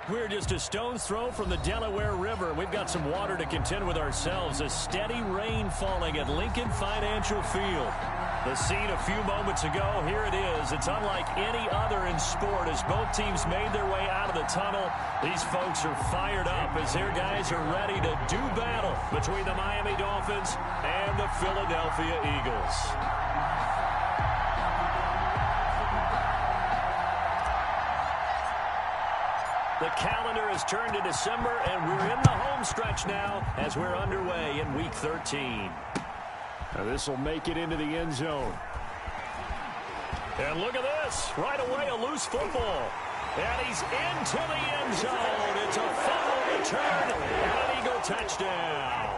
We're just a stone's throw from the Delaware River. We've got some water to contend with ourselves. A steady rain falling at Lincoln Financial Field. The scene a few moments ago, here it is. It's unlike any other in sport as both teams made their way out of the tunnel. These folks are fired up as their guys are ready to do battle between the Miami Dolphins and the Philadelphia Eagles. The calendar has turned to December, and we're in the home stretch now as we're underway in Week 13. Now this will make it into the end zone. And look at this. Right away, a loose football. And he's into the end zone. It's a fumble return and an Eagle touchdown.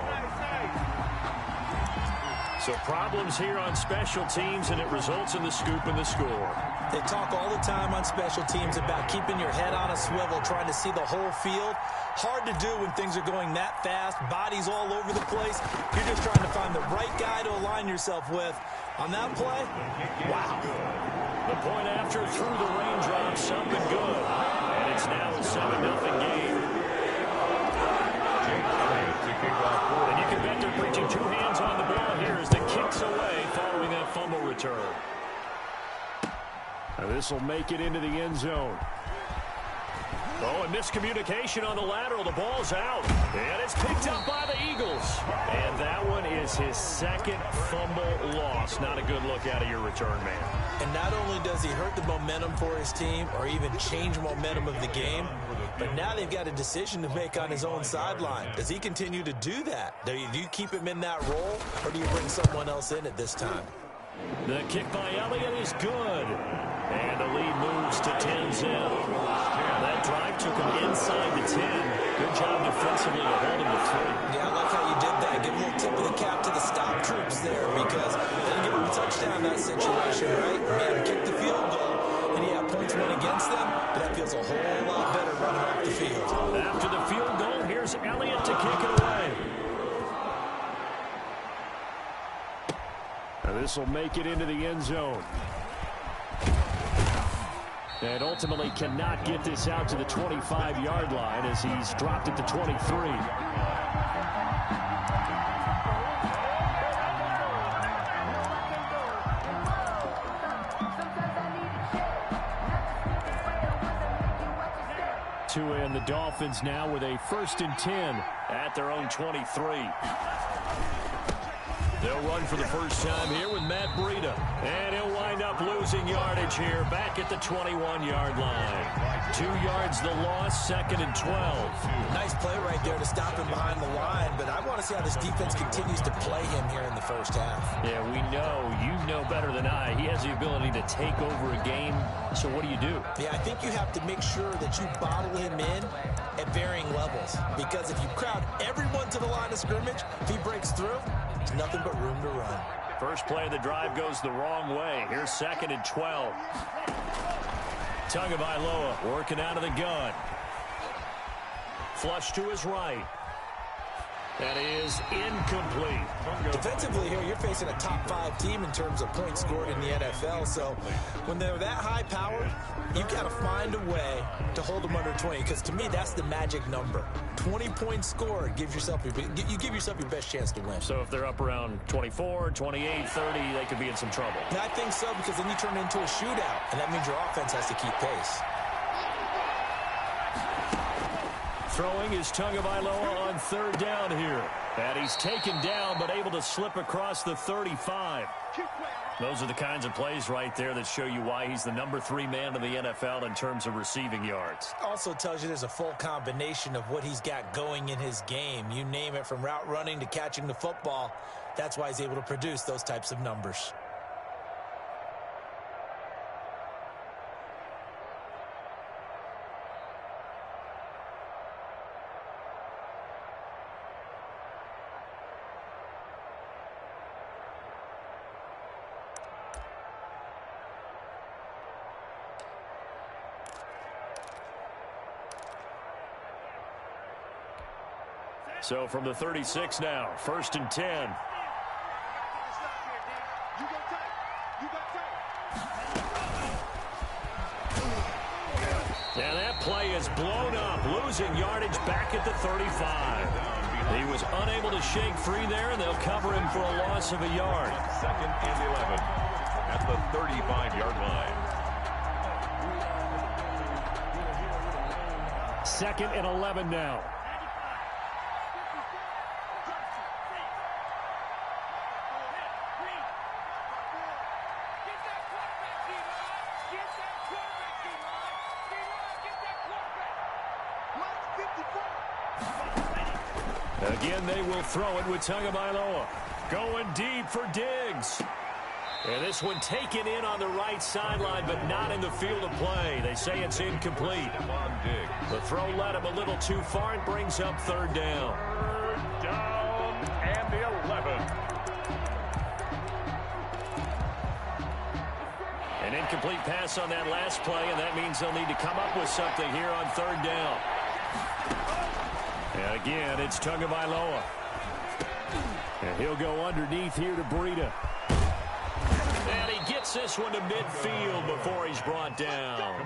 So problems here on special teams, and it results in the scoop and the score. They talk all the time on special teams about keeping your head on a swivel, trying to see the whole field. Hard to do when things are going that fast, bodies all over the place. You're just trying to find the right guy to align yourself with. On that play, wow. The point after through the raindrops, something good. And it's now a 7-0 game. And you can bet they're preaching two hands on the ball here as the kick's away following that fumble return. Now this will make it into the end zone. Oh, and miscommunication on the lateral. The ball's out. And it's picked up by the Eagles. And that one is his second fumble loss. Not a good look out of your return man. And not only does he hurt the momentum for his team or even change momentum of the game, but now they've got a decision to make on his own sideline. Does he continue to do that? Do you keep him in that role, or do you bring someone else in at this time? The kick by Elliott is good. And the lead moves to 10-0. That drive took him inside the 10. Good job defensively to hold him to 3. Yeah, I like how you did that. Give a little tip of the cap to the stop troops there, because they didn't give him a touchdown in that situation, right? Made him kick the field goal, and he had points went against them, but that feels a whole lot better running off the field. After the field goal, here's Elliott to kick it away. Now this will make it into the end zone. And ultimately cannot get this out to the 25-yard line as he's dropped at the 23. And the Dolphins now with a 1st and 10 at their own 23. They'll run for the first time here with Matt Breida. And he'll wind up losing yardage here back at the 21-yard line. 2 yards the loss, 2nd and 12. Nice play right there to stop him behind the line, but I want to see how this defense continues to play him here in the first half. Yeah, we know, you know better than I, he has the ability to take over a game. So what do you do? Yeah, I think you have to make sure that you bottle him in at varying levels, because if you crowd everyone to the line of scrimmage, if he breaks through, there's nothing but room to run. First play of the drive goes the wrong way. Here's 2nd and 12. Tagovailoa working out of the gun. Flush to his right. That is incomplete. Defensively here, you're facing a top 5 team in terms of points scored in the NFL. So when they're that high powered, you've got to find a way to hold them under 20. Because to me, that's the magic number. 20 points scored gives yourself you give yourself your best chance to win. So if they're up around 24, 28, 30, they could be in some trouble. And I think so, because then you turn it into a shootout, and that means your offense has to keep pace. Throwing is Tagovailoa on 3rd down here. And he's taken down, but able to slip across the 35. Those are the kinds of plays right there that show you why he's the number 3 man in the NFL in terms of receiving yards. Also tells you there's a full combination of what he's got going in his game. You name it, from route running to catching the football. That's why he's able to produce those types of numbers. So from the 36 now, 1st and 10. And that play is blown up, losing yardage back at the 35. He was unable to shake free there, and they'll cover him for a loss of a yard. 2nd and 11 at the 35-yard line. 2nd and 11 now. Again, they will throw it with Tagovailoa. Going deep for Diggs. And this one taken in on the right sideline, but not in the field of play. They say it's incomplete. The throw led him a little too far and brings up 3rd down. 3rd down and 11. An incomplete pass on that last play, and that means they'll need to come up with something here on 3rd down. And again, it's Tagovailoa. And he'll go underneath here to Breida. And he gets this one to midfield before he's brought down.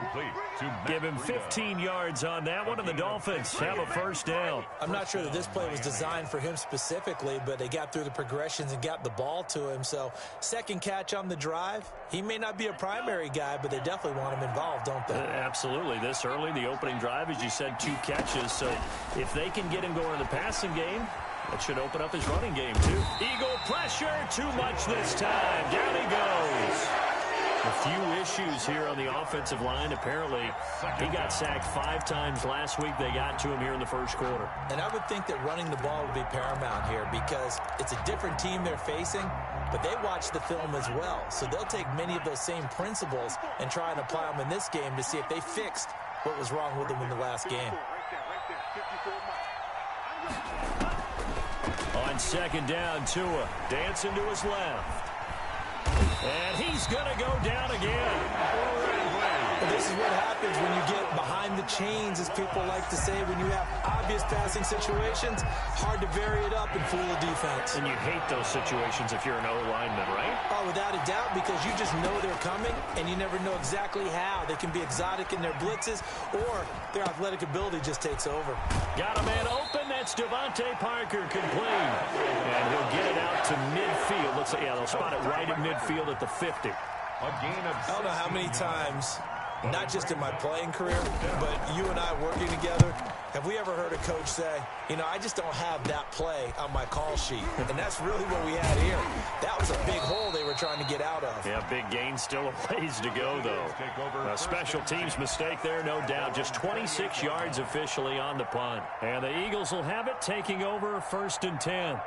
Give him 15 yards on that one, and the Dolphins have a 1st down. I'm not sure that this play was designed for him specifically, but they got through the progressions and got the ball to him. So 2nd catch on the drive. He may not be a primary guy, but they definitely want him involved, don't they? Absolutely. This early, the opening drive, as you said, 2 catches. So if they can get him going in the passing game, that should open up his running game, too. Eagle pressure, too much this time. Down he goes. A few issues here on the offensive line. Apparently, he got sacked 5 times last week. They got to him here in the 1st quarter. And I would think that running the ball would be paramount here because it's a different team they're facing, but they watch the film as well. So they'll take many of those same principles and try and apply them in this game to see if they fixed what was wrong with them in the last game. On 2nd down, Tua dancing to his left. And he's going to go down again. Well, this is what happens when you get behind the chains, as people like to say. When you have obvious passing situations, hard to vary it up and fool the defense. And you hate those situations if you're an O-lineman, right? Oh, without a doubt, because you just know they're coming, and you never know exactly how. They can be exotic in their blitzes, or their athletic ability just takes over. Got a man open. That's Devontae Parker complete. And he'll get it out to midfield. Looks like, yeah, they'll spot it right at midfield at the 50. A gain of I don't know how many times, not just in my playing career, but you and I working together, have we ever heard a coach say, you know, I just don't have that play on my call sheet. And that's really what we had here. That was a big hole they were trying to get out of. Yeah, big gain, still a ways to go, though. A special teams mistake there, no doubt. Just 26 yards officially on the punt. And the Eagles will have it, taking over 1st and 10.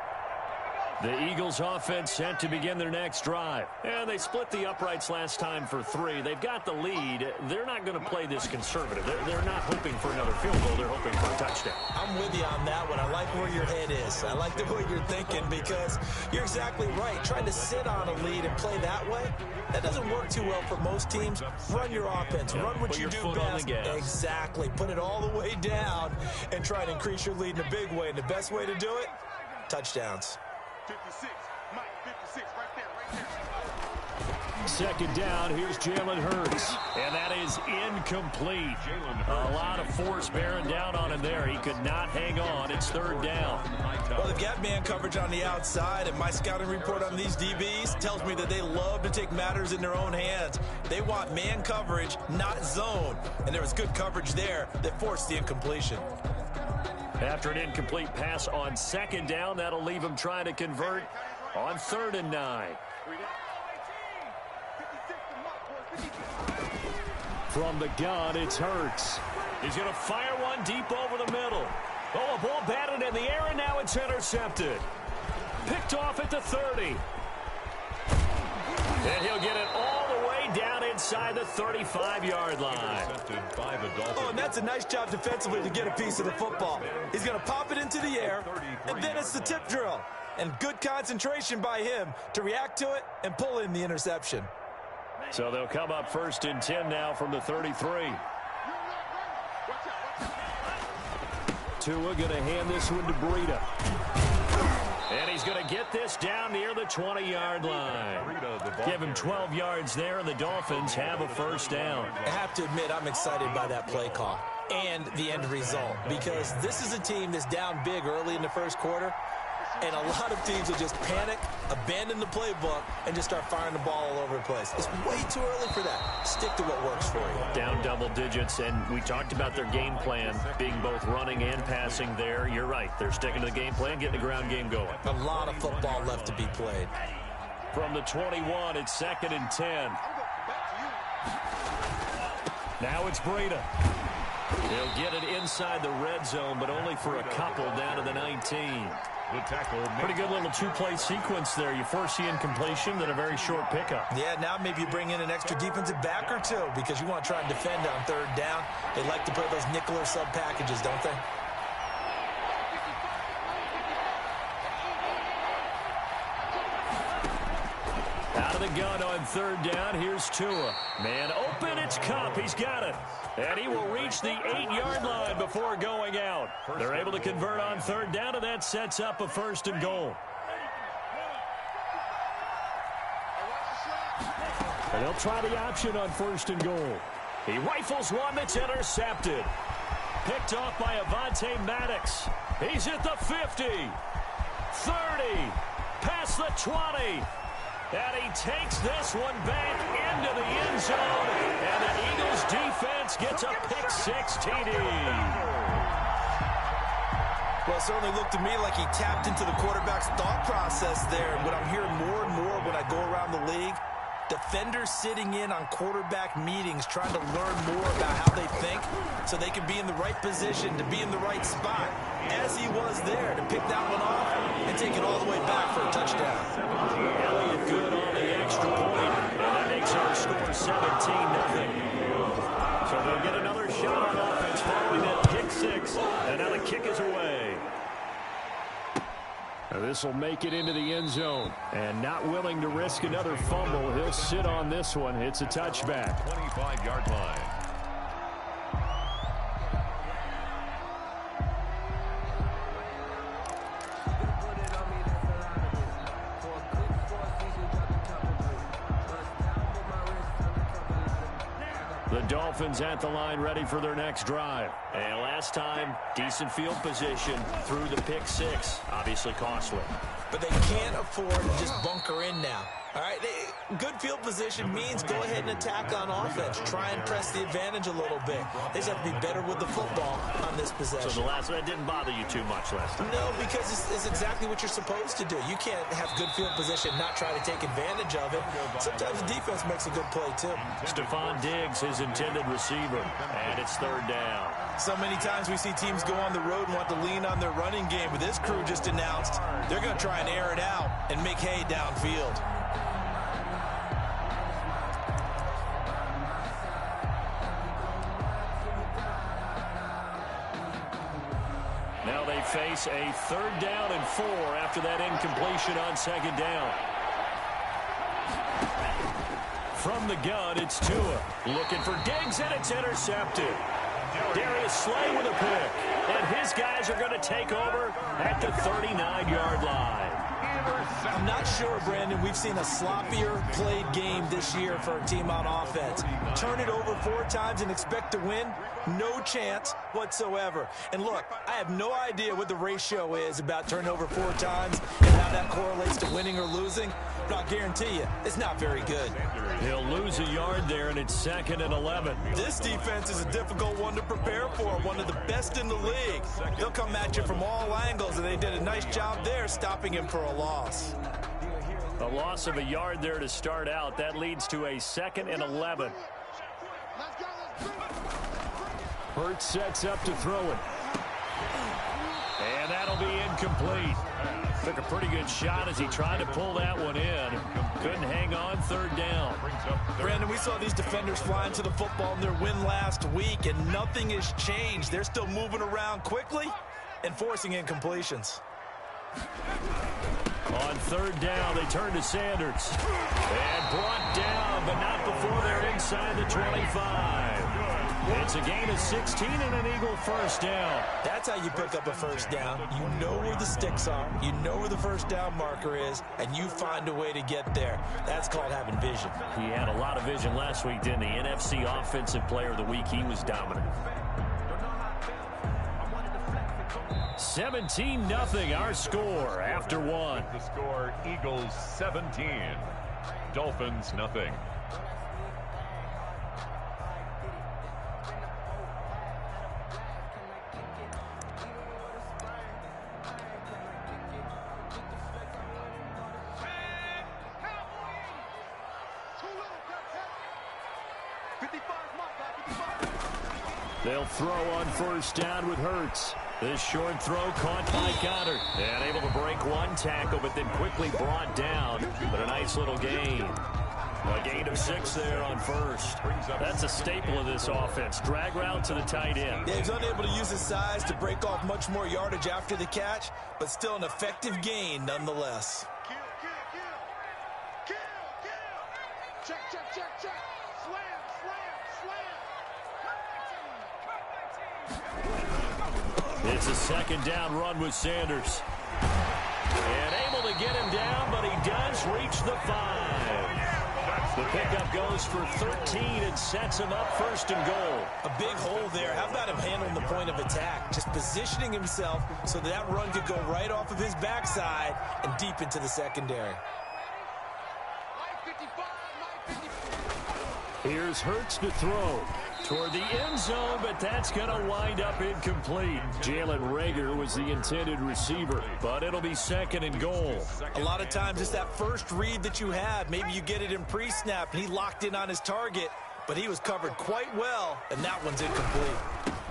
The Eagles offense set to begin their next drive. And they split the uprights last time for 3. They've got the lead. They're not going to play this conservative. They're not hoping for another field goal. They're hoping for a touchdown. I'm with you on that one. I like where your head is. I like the way you're thinking because you're exactly right. Trying to sit on a lead and play that way, that doesn't work too well for most teams. Run your offense. Run what you do best. Exactly. Put it all the way down and try to increase your lead in a big way. And the best way to do it, touchdowns. 56, Mike, 56, right there. 2nd down, here's Jalen Hurts. And that is incomplete. A lot of force bearing down on him there. He could not hang on. It's 3rd down. Well, they've got man coverage on the outside, and my scouting report on these DBs tells me that they love to take matters in their own hands. They want man coverage, not zone. And there was good coverage there that forced the incompletion. After an incomplete pass on 2nd down, that'll leave him trying to convert on 3rd and 9. From the gun, it's Hurts. He's going to fire one deep over the middle. Oh, a ball batted in the air, and now it's intercepted. Picked off at the 30. And he'll get it all the way down inside the 35-yard line. Oh, and that's a nice job defensively to get a piece of the football. He's going to pop it into the air, and then it's the tip drill. And good concentration by him to react to it and pull in the interception. So they'll come up 1st and 10 now from the 33. Tua going to hand this one to Breida. And he's going to get this down near the 20-yard line. Give him 12 yards there, and the Dolphins have a 1st down. I have to admit, I'm excited by that play call. and the end result, because this is a team that's down big early in the first quarter, and a lot of teams will just panic, abandon the playbook, and just start firing the ball all over the place. It's way too early for that. Stick to what works for you. Down double digits, and we talked about their game plan being both running and passing there. You're right. They're sticking to the game plan, getting the ground game going. A lot of football left to be played. From the 21, it's 2nd and 10. Now it's Breida. He'll get it inside the red zone, but only for a couple down to the 19. The tackle. Pretty good little two-play sequence there. You first see incompletion, then a very short pickup. Yeah, now maybe you bring in an extra defensive back or two because you want to try and defend on 3rd down. They like to play those nickel or sub packages, don't they? Out of the gun on 3rd down. Here's Tua. Man open, it's Kupp. He's got it. And he will reach the 8-yard line before going out. They're able to convert on 3rd down, and that sets up a 1st and goal. And they'll try the option on 1st and goal. He rifles one that's intercepted. Picked off by Avonte Maddox. He's at the 50, 30, past the 20. And he takes this one back into the end zone. And the Eagles defense gets a pick-6 TD. Well, it certainly looked to me like he tapped into the quarterback's thought process there. And what I'm hearing more and more when I go around the league, defenders sitting in on quarterback meetings trying to learn more about how they think so they can be in the right position to be in the right spot, as he was there to pick that one off and take it all the way back for a touchdown. Elliott good on the extra point, and that makes our score 17-0. So they'll get another shot on offense following that pick-6, and now the kick is away. This will make it into the end zone, and not willing to risk another fumble. He'll sit on this one. It's a touchback. 25-yard line. The Dolphins at the line, ready for their next drive. And last time, decent field position through the pick-6. Obviously costly. But they can't afford to just bunker in now. All right, good field position means go ahead and attack on offense. Try and press the advantage a little bit. They just have to be better with the football on this possession. So the last one didn't bother you too much last time? No, because it's exactly what you're supposed to do. You can't have good field position and not try to take advantage of it. Sometimes the defense makes a good play, too. Stephon Diggs, his intended receiver, and it's 3rd down. So many times we see teams go on the road and want to lean on their running game, but this crew just announced they're going to try and air it out and make hay downfield. Now they face a 3rd down and 4 after that incompletion on 2nd down. From the gun, it's Tua. Looking for Diggs, and it's intercepted. Darius Slay with a pick. And his guys are going to take over at the 39-yard line. I'm not sure, Brandon, we've seen a sloppier played game this year for a team on offense. Turn it over 4 times and expect to win? No chance whatsoever. And look, I have no idea what the ratio is about turning over 4 times and how that correlates to winning or losing, but I'll guarantee you, it's not very good. He'll lose a yard there, and it's 2nd and 11. This defense is a difficult one to prepare for, one of the best in the league. They'll come at you from all angles, and they did a nice job there stopping him for a loss. A loss of a yard there to start out. That leads to a 2nd and 11. Hurts sets up to throw it. And that'll be incomplete. Took a pretty good shot as he tried to pull that one in. Couldn't hang on 3rd down. Brandon, we saw these defenders flying to the football in their win last week, and nothing has changed. They're still moving around quickly and forcing incompletions. On 3rd down, they turn to Sanders. And brought down, but not before they're inside the 25. It's a gain of 16 and an Eagle 1st down. That's how you pick up a 1st down. You know where the sticks are. You know where the 1st down marker is, and you find a way to get there. That's called having vision. He had a lot of vision last week, didn't he? NFC Offensive Player of the Week. He was dominant. 17-0 our score after one. The score, Eagles 17, Dolphins nothing. They'll throw on first down with Hurts. This short throw caught by Goddard. And able to break one tackle, but then quickly brought down. But a nice little gain. A gain of 6 there on first. That's a staple of this offense. Drag route to the tight end. Yeah, he's unable to use his size to break off much more yardage after the catch, but still an effective gain nonetheless. Check, check, check, check. Slam, slam, slam. It's a second down run with Sanders. And able to get him down, but he does reach the 5. The pickup goes for 13 and sets him up first and goal. A big hole there. How about him handling the point of attack? Just positioning himself so that run could go right off of his backside and deep into the secondary. Here's Hurts to throw toward the end zone, but that's going to wind up incomplete. Jalen Reagor was the intended receiver, but it'll be second and goal. A lot of times it's that first read that you have. Maybe you get it in pre-snap, and he locked in on his target, but he was covered quite well, and that one's incomplete.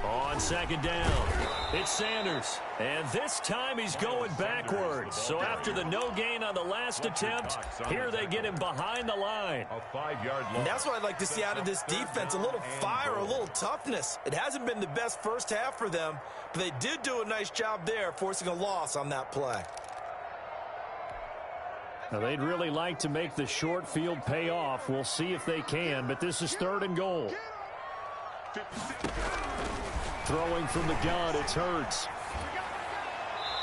On second down, it's Sanders. And this time he's going backwards. So after the no gain on the last attempt, here they get him behind the line. A 5-yard loss. And that's what I'd like to see out of this defense, a little fire, a little toughness. It hasn't been the best first half for them, but they did do a nice job there, forcing a loss on that play. Now they'd really like to make the short field pay off. We'll see if they can, but this is third and goal. Throwing from the gun, it's Hurts.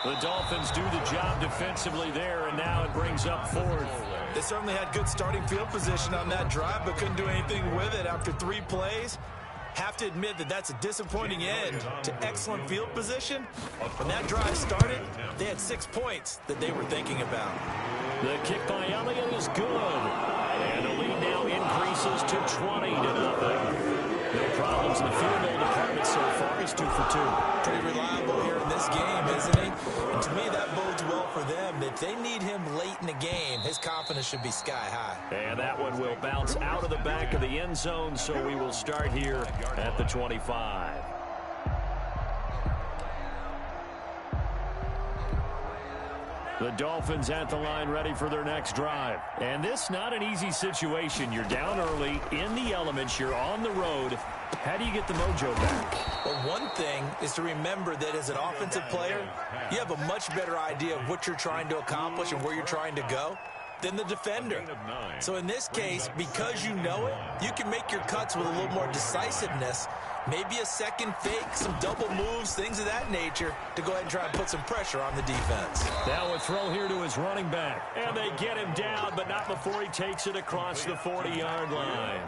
The Dolphins do the job defensively there, and now it brings up fourth. They certainly had good starting field position on that drive, but couldn't do anything with it after 3 plays. Have to admit that that's a disappointing end to excellent field position. When that drive started, they had 6 points that they were thinking about. The kick by Elliott is good. And the lead now increases to 20-0. No problems in the field goal department so far. He's 2 for 2. Pretty reliable here in this game, isn't he? And to me, that bodes well for them. If they need him late in the game, his confidence should be sky high. And that one will bounce out of the back of the end zone, so we will start here at the 25. The Dolphins at the line ready for their next drive. And this not an easy situation. You're down early, in the elements, you're on the road. How do you get the mojo back? Well, one thing is to remember that as an offensive player, you have a much better idea of what you're trying to accomplish and where you're trying to go than the defender. So in this case, because you know it, you can make your cuts with a little more decisiveness. Maybe a second fake, some double moves, things of that nature to go ahead and try and put some pressure on the defense. Now a throw here to his running back. And they get him down, but not before he takes it across the 40-yard line.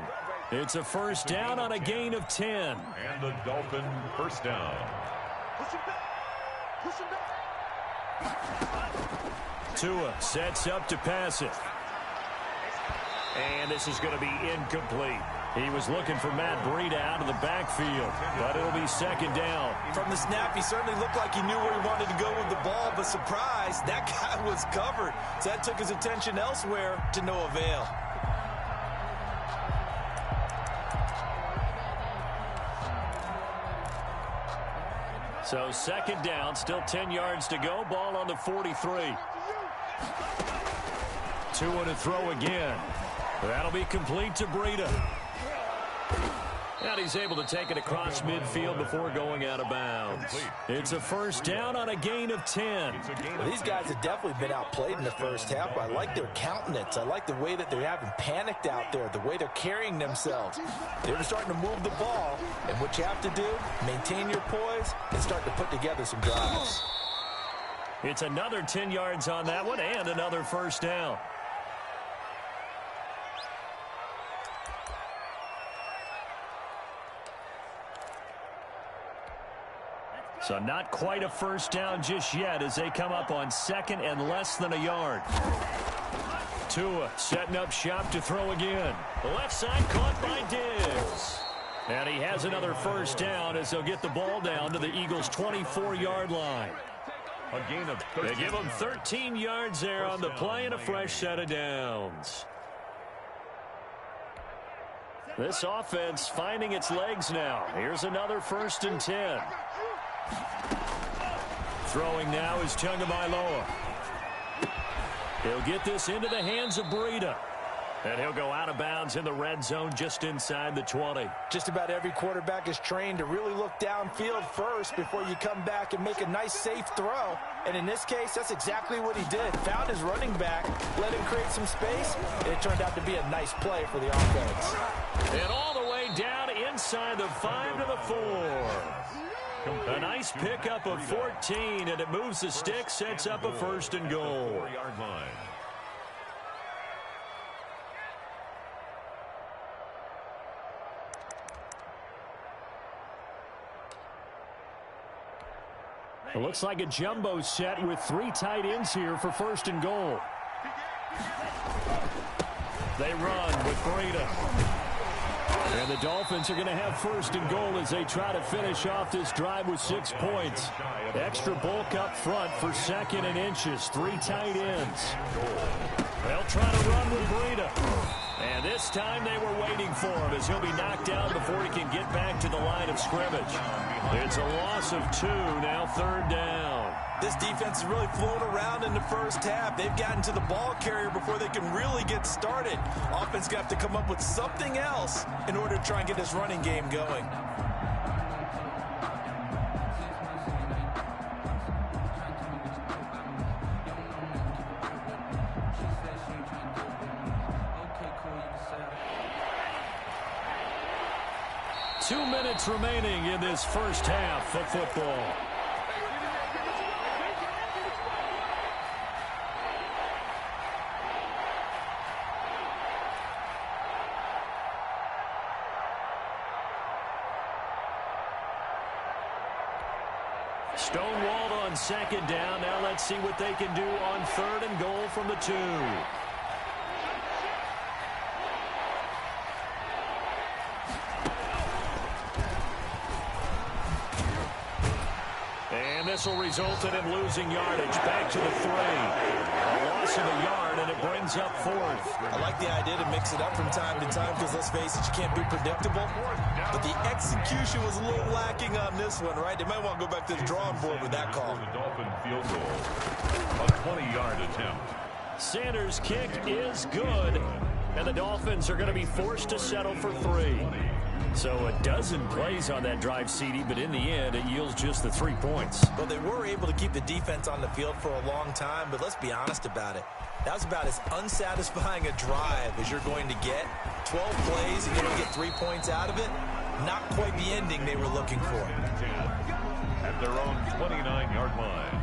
It's a first down on a gain of 10. And the Dolphin first down. Push him back. Push him back. Tua sets up to pass it. And this is going to be incomplete. He was looking for Matt Breida out of the backfield, but it'll be second down. From the snap, he certainly looked like he knew where he wanted to go with the ball, but surprise, that guy was covered. So that took his attention elsewhere to no avail. So second down, still 10 yards to go. Ball on the 43. Tua to throw again. That'll be complete to Breida. And he's able to take it across midfield before going out of bounds. It's a first down on a gain of 10. Well, these guys have definitely been outplayed in the first half. I like their countenance. I like the way that they haven't panicked out there, the way they're carrying themselves. They're starting to move the ball, and what you have to do, maintain your poise and start to put together some drives. It's another 10 yards on that one and another first down. So not quite a first down just yet as they come up on second and less than a yard. Tua setting up shop to throw again. The left side caught by Diggs. And he has another first down as they'll get the ball down to the Eagles' 24-yard line. A gain of 13. They give him 13 yards there on the play and a fresh set of downs. This offense finding its legs now. Here's another 1st and 10. Throwing now is Tagovailoa. He'll get this into the hands of Breida. And he'll go out of bounds in the red zone just inside the 20. Just about every quarterback is trained to really look downfield first before you come back and make a nice, safe throw. And in this case, that's exactly what he did. Found his running back, let him create some space, and it turned out to be a nice play for the offense. And all the way down inside the 5 to the 4. A nice pickup of 14, and it moves the stick, sets up a 1st and goal. 4-yard line. It looks like a jumbo set with 3 tight ends here for 1st and goal. They run with Breida. And the Dolphins are going to have 1st and goal as they try to finish off this drive with 6 points. Extra bulk up front for 2nd and inches. 3 tight ends. They'll try to run with Breida. And this time they were waiting for him as he'll be knocked down before he can get back to the line of scrimmage. It's a loss of 2, now 3rd down. This defense is really flown around in the first half. They've gotten to the ball carrier before they can really get started. Offense going to have to come up with something else in order to try and get this running game going. Two minutes remaining in this first half of football. Stonewalled on 2nd down. Now let's see what they can do on 3rd and goal from the 2. And this will result in him losing yardage. Back to the 3. A loss of a yard, and it brings up 4th. I like the idea to mix it up from time to time because, let's face it, you can't be predictable. But the execution was a little lacking on this one, right? They might want to go back to the drawing board with that call. The Dolphin field goal. A 20-yard attempt. Sanders' kick is good, and the Dolphins are going to be forced to settle for 3. So a dozen plays on that drive, CD, but in the end, it yields just the 3 points. Well, they were able to keep the defense on the field for a long time, but let's be honest about it. That was about as unsatisfying a drive as you're going to get. 12 plays, and you're going to get 3 points out of it. Not quite the ending they were looking for. At their own 29-yard line.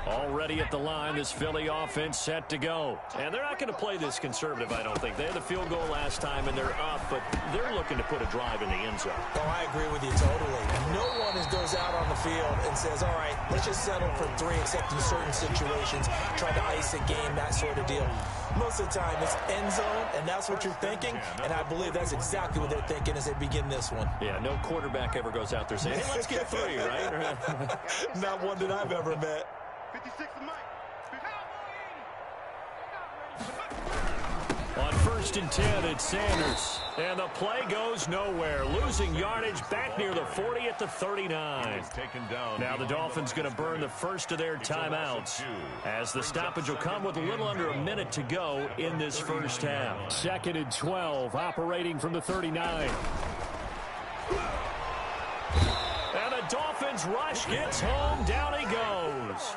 Already at the line, this Philly offense set to go. And they're not going to play this conservative, I don't think. They had the field goal last time, and they're up, but they're looking to put a drive in the end zone. Oh, I agree with you totally. No one goes out on the field and says, all right, let's just settle for 3, except in certain situations, try to ice a game, that sort of deal. Most of the time, it's end zone, and that's what you're thinking, and I believe that's exactly what they're thinking as they begin this one. Yeah, no quarterback ever goes out there saying, hey, let's get 3, right? Not one that I've ever met. 56 Mike. On 1st and 10, it's Sanders. And the play goes nowhere. Losing yardage back near the 40 at the 39. Now the Dolphins going to burn the first of their timeouts as the stoppage will come with a little under a minute to go in this first half. 2nd and 12, operating from the 39. And the Dolphins rush gets home. Down he goes.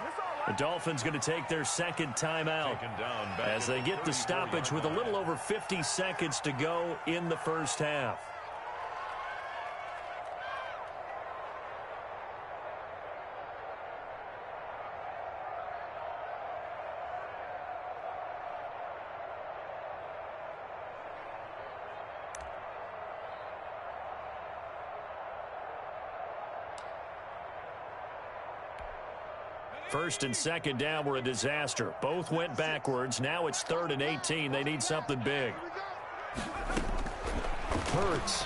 The Dolphins going to take their 2nd timeout as they get the stoppage with a little over 50 seconds to go in the first half. First and second down were a disaster. Both went backwards. Now it's 3rd and 18. They need something big. Hurts.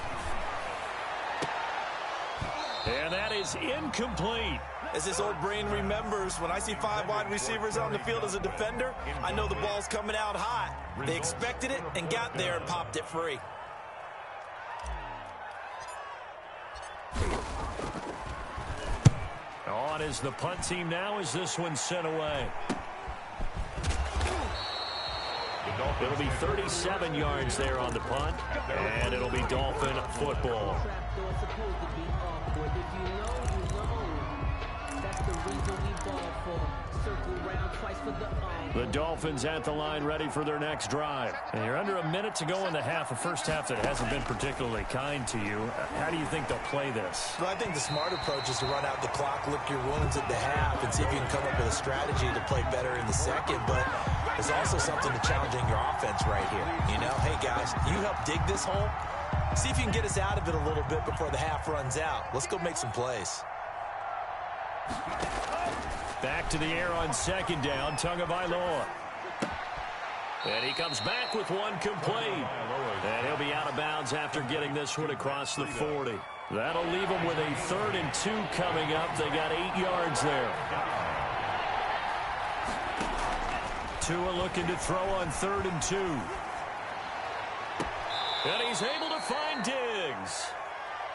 And that is incomplete. As this old brain remembers, when I see 5 wide receivers on the field as a defender, I know the ball's coming out hot. They expected it and got there and popped it free. On is the punt team now as this one's sent away. It'll be 37 yards there on the punt, and it'll be Dolphin football. The Dolphins at the line ready for their next drive. And you're under a minute to go in the half, a first half that hasn't been particularly kind to you. How do you think they'll play this? Well, I think the smart approach is to run out the clock, lick your wounds at the half, and see if you can come up with a strategy to play better in the second. But there's also something to challenging your offense right here. You know, hey, guys, you help dig this hole. See if you can get us out of it a little bit before the half runs out. Let's go make some plays. Back to the air on second down, Tagovailoa. And he comes back with one complete. And he'll be out of bounds after getting this one across the 40. That'll leave him with a 3rd and 2 coming up. They got 8 yards there. Tua looking to throw on 3rd and 2. And he's able to find Diggs.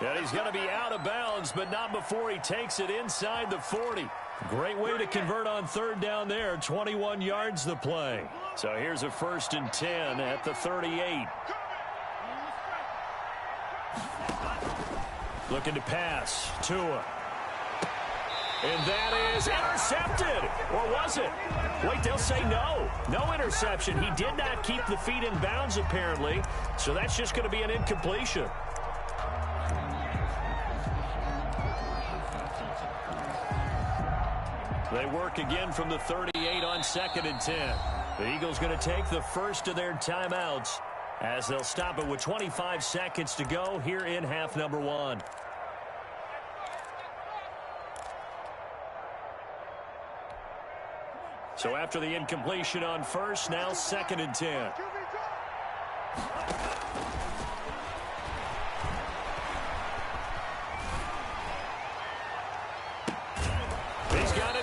And he's going to be out of bounds, but not before he takes it inside the 40. Great way to convert on 3rd down there. 21 yards the play. So here's a 1st and 10 at the 38. Looking to pass. Tua. And that is intercepted. Or was it? Wait, they'll say no. No interception. He did not keep the feet in bounds, apparently. So that's just going to be an incompletion. They work again from the 38 on 2nd and 10. The Eagles going to take the first of their timeouts as they'll stop it with 25 seconds to go here in half number 1. So after the incompletion on first, now 2nd and 10.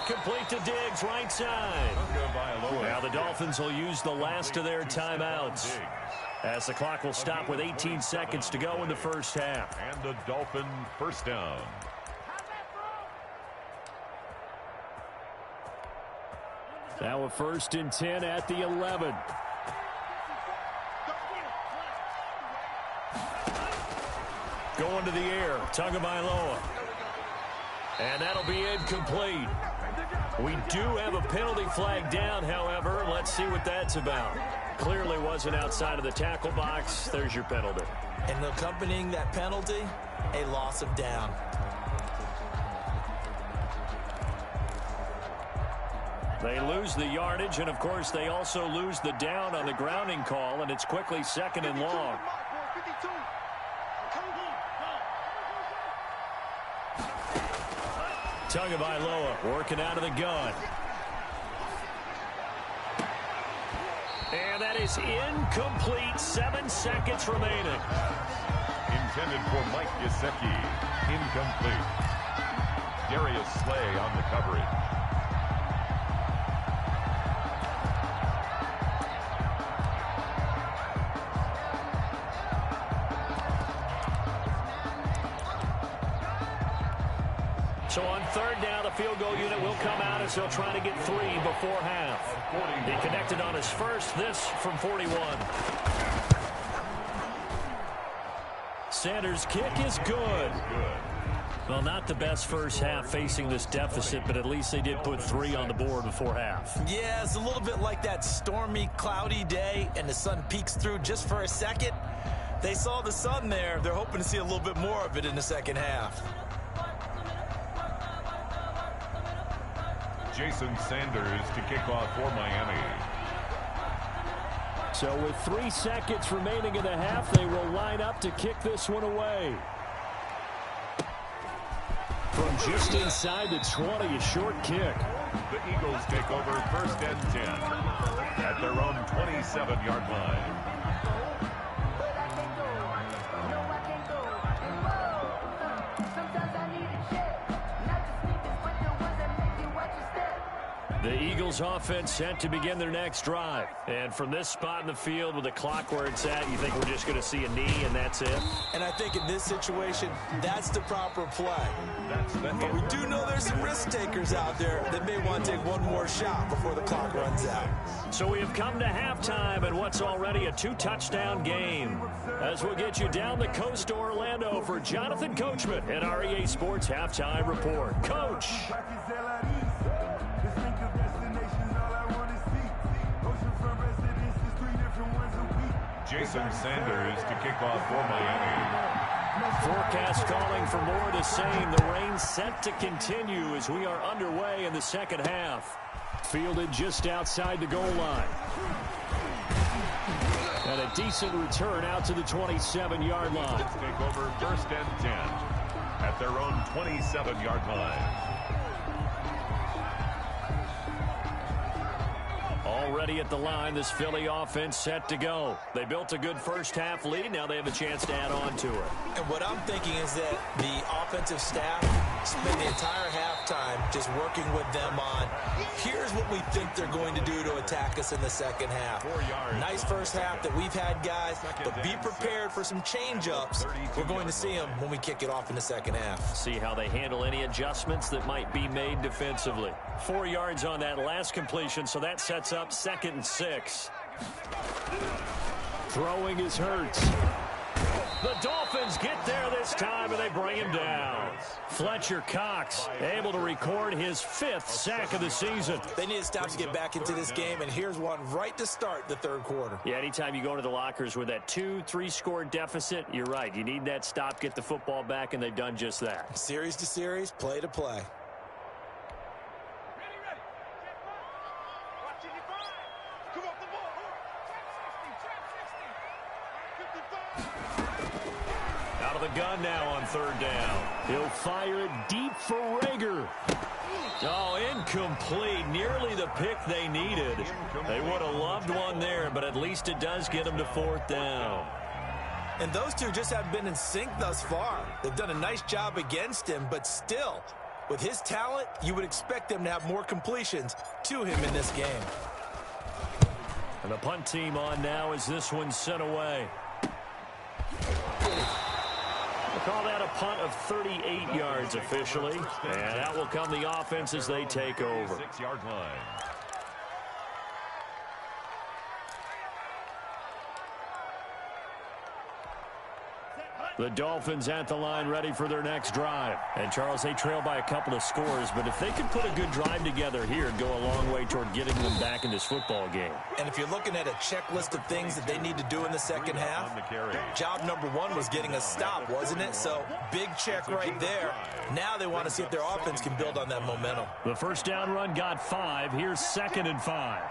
Complete to Diggs, right side. Now the Dolphins will use the last of their timeouts as the clock will stop with 18 seconds to go in the first half. And the Dolphin first down. Now a 1st and 10 at the 11. Going to the air, Tagovailoa. And that'll be incomplete. We do have a penalty flag down, however. Let's see what that's about. Clearly wasn't outside of the tackle box. There's your penalty. And accompanying that penalty, a loss of down. They lose the yardage, and, of course, they also lose the down on the grounding call, and it's quickly 2nd and long. Tagovailoa working out of the gun. And that is incomplete. 7 seconds remaining. Intended for Mike Gesicki. Incomplete. Darius Slay on the coverage. So on 3rd down, the field goal unit will come out as they'll try to get 3 before half. He connected on his first, this from 41. Sanders' kick is good. Well, not the best first half facing this deficit, but at least they did put 3 on the board before half. Yeah, it's a little bit like that stormy, cloudy day, and the sun peeks through just for a second. They saw the sun there. They're hoping to see a little bit more of it in the second half. Jason Sanders to kick off for Miami. So with 3 seconds remaining in the half, they will line up to kick this one away. From just inside the 20, a short kick. The Eagles take over 1st and 10 at their own 27-yard line. The Eagles offense set to begin their next drive. And from this spot in the field with the clock where it's at, you think we're just going to see a knee and that's it? And I think in this situation, that's the proper play. But we do know there's some risk takers out there that may want to take one more shot before the clock runs out. So we have come to halftime in what's already a 2-touchdown game. As we'll get you down the coast to Orlando for Jonathan Coachman at our EA Sports Halftime Report. Coach! Jason Sanders to kick off for Miami. Forecast calling for more of the same. The rain set to continue as we are underway in the second half. Fielded just outside the goal line. And a decent return out to the 27-yard line. Let's take over 1st and 10 at their own 27-yard line. Already at the line, this Philly offense set to go. They built a good first-half lead. Now they have a chance to add on to it. And what I'm thinking is that the offensive staff spend the entire halftime just working with them on, here's what we think they're going to do to attack us in the second half. Nice first half that we've had, guys, but be prepared for some change-ups. We're going to see them when we kick it off in the second half. See how they handle any adjustments that might be made defensively. 4 yards on that last completion, so that sets up 2nd and 6. Throwing is Hurts. The Dolphins get there this time, and they bring him down. Fletcher Cox able to record his 5th sack of the season. They need to stop to get back into this game, and here's one right to start the third quarter. Yeah, anytime you go into the lockers with that 2-3 score deficit, you're right. You need that stop, get the football back, and they've done just that. Series to series, play to play. Out of the gun now on 3rd down. He'll fire it deep for Rager. Oh, incomplete. Nearly the pick they needed. They would have loved one there, but at least it does get them to 4th down. And those two just haven't been in sync thus far. They've done a nice job against him, but still, with his talent, you would expect them to have more completions to him in this game. And the punt team on now as this one's sent away. We'll call that a punt of 38 yards officially. And out will come the offense as they take over. 6-yard line. The Dolphins at the line ready for their next drive. And, Charles, they trail by a couple of scores, but if they could put a good drive together here, it'd go a long way toward getting them back in this football game. And if you're looking at a checklist of things that they need to do in the second half, job number 1 was getting a stop, wasn't it? So, big check right there. Now they want to see if their offense can build on that momentum. The first down run got 5. Here's 2nd and 5.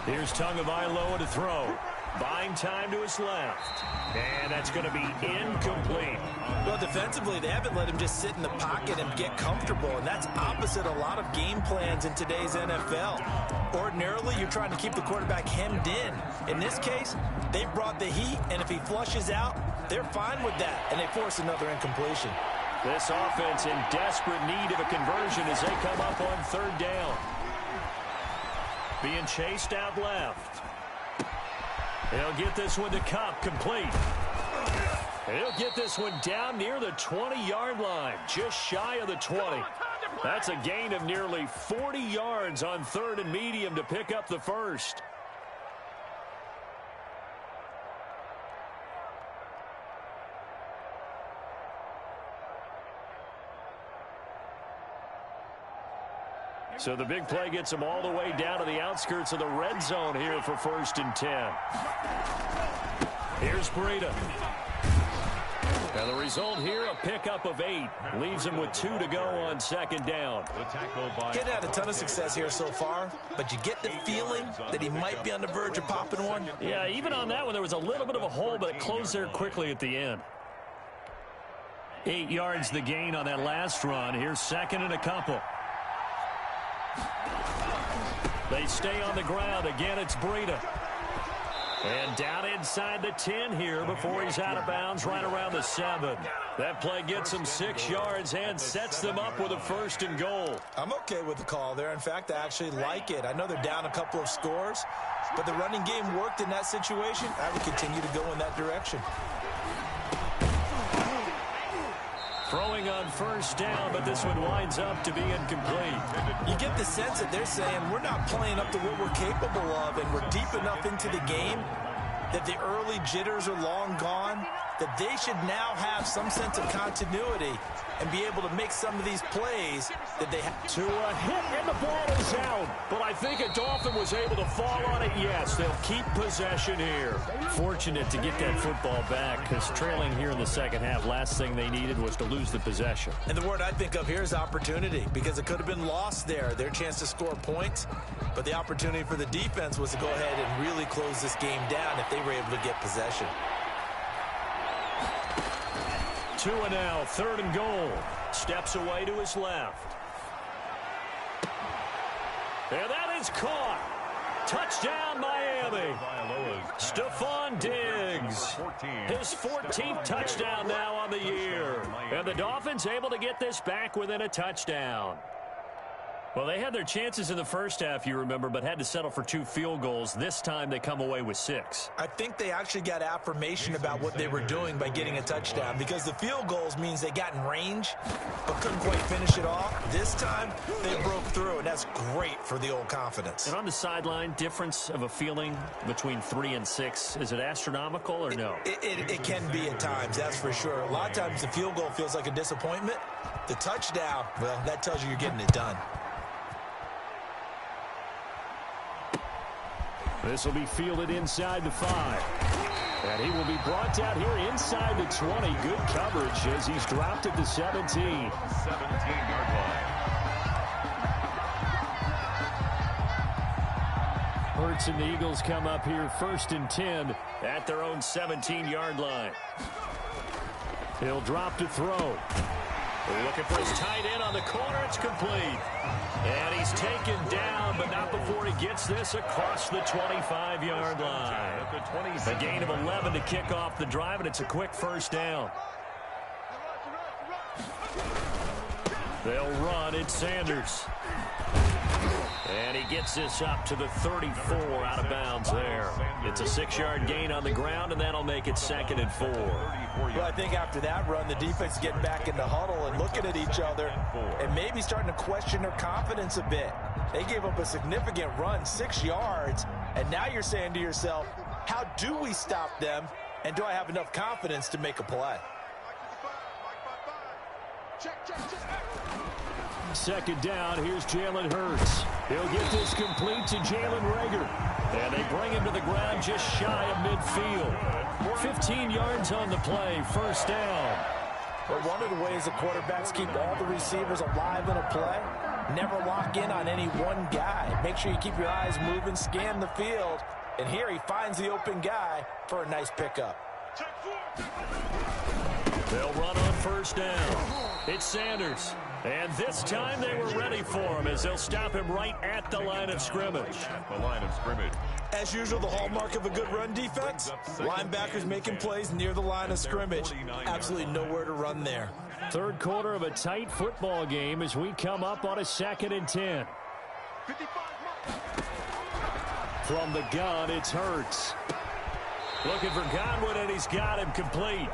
Here's Tagovailoa to throw. Buying time to his left. And that's going to be incomplete. Well, defensively, they haven't let him just sit in the pocket and get comfortable, and that's opposite a lot of game plans in today's NFL. Ordinarily, you're trying to keep the quarterback hemmed in. In this case, they brought the heat, and if he flushes out, they're fine with that, and they force another incompletion. This offense in desperate need of a conversion as they come up on 3rd down. Being chased out left. He'll get this one to Kupp, complete. He'll get this one down near the 20-yard line, just shy of the 20. That's a gain of nearly 40 yards on 3rd and medium to pick up the first. So the big play gets them all the way down to the outskirts of the red zone here for 1st and 10. Here's Breida. And the result here, a pickup of 8. Leaves him with 2 to go on 2nd down. Getting had a ton of success here so far, but you get the feeling that he might be on the verge of popping one. Yeah, even on that one, there was a little bit of a hole, but it closed there quickly at the end. 8 yards the gain on that last run. Here's second and a couple. They stay on the ground. Again, it's Breida. And down inside the 10 here before he's out of bounds right around the 7. That play gets him 6 yards and sets them up with a 1st and goal. I'm okay with the call there. In fact, I actually like it. I know they're down a couple of scores, but the running game worked in that situation. I would continue to go in that direction. Throwing on 1st down, but this one winds up to be incomplete. You get the sense that they're saying we're not playing up to what we're capable of, and we're deep enough into the game that the early jitters are long gone, that they should now have some sense of continuity and be able to make some of these plays that they have. To a hit, and the ball is out. But I think a Dolphin was able to fall on it. Yes, they'll keep possession here. Fortunate to get that football back, because trailing here in the second half, last thing they needed was to lose the possession. And the word I think of here is opportunity, because it could have been lost there, their chance to score points. But the opportunity for the defense was to go ahead and really close this game down if they were able to get possession. 2 and now, 3rd and goal. Steps away to his left. And that is caught. Touchdown, Miami. Stephon Diggs. His 14th touchdown now on the year. And the Dolphins able to get this back within a touchdown. Well, they had their chances in the first half, you remember, but had to settle for 2 field goals. This time they come away with 6. I think they actually got affirmation about what they were doing by getting a touchdown, because the field goals means they got in range but couldn't quite finish it off. This time they broke through, and that's great for the old confidence. And on the sideline, difference of a feeling between 3 and 6, is it astronomical or no? It can be at times, that's for sure. A lot of times the field goal feels like a disappointment. The touchdown, well, that tells you you're getting it done. This will be fielded inside the 5. And he will be brought down here inside the 20. Good coverage as he's dropped at the 17. 17-yard line. Hurts and the Eagles come up here 1st and 10 at their own 17-yard line. He'll drop to throw. Looking for his tight end on the corner. It's complete. And he's taken down, but not before he gets this across the 25-yard line. A gain of 11 to kick off the drive, and it's a quick 1st down. They'll run. It's Sanders. And he gets this up to the 34, out of bounds there. It's a 6-yard gain on the ground, and that'll make it 2nd and 4. Well, I think after that run, the defense getting back in the huddle and looking at each other and maybe starting to question their confidence a bit. They gave up a significant run, 6 yards, and now you're saying to yourself, how do we stop them, and do I have enough confidence to make a play? Second down, here's Jalen Hurts. He'll get this complete to Jalen Reagor. And they bring him to the ground just shy of midfield. 15 yards on the play, 1st down. But one of the ways the quarterbacks keep all the receivers alive in a play, never lock in on any one guy. Make sure you keep your eyes moving, scan the field, and here he finds the open guy for a nice pickup. They'll run on 1st down. It's Sanders. And this time they were ready for him as they'll stop him right at the line of scrimmage. As usual, the hallmark of a good run defense, linebackers making plays near the line of scrimmage. Absolutely nowhere to run there. 3rd quarter of a tight football game as we come up on a 2nd and 10. From the gun, it's Hurts. Looking for Godwin, and he's got him complete.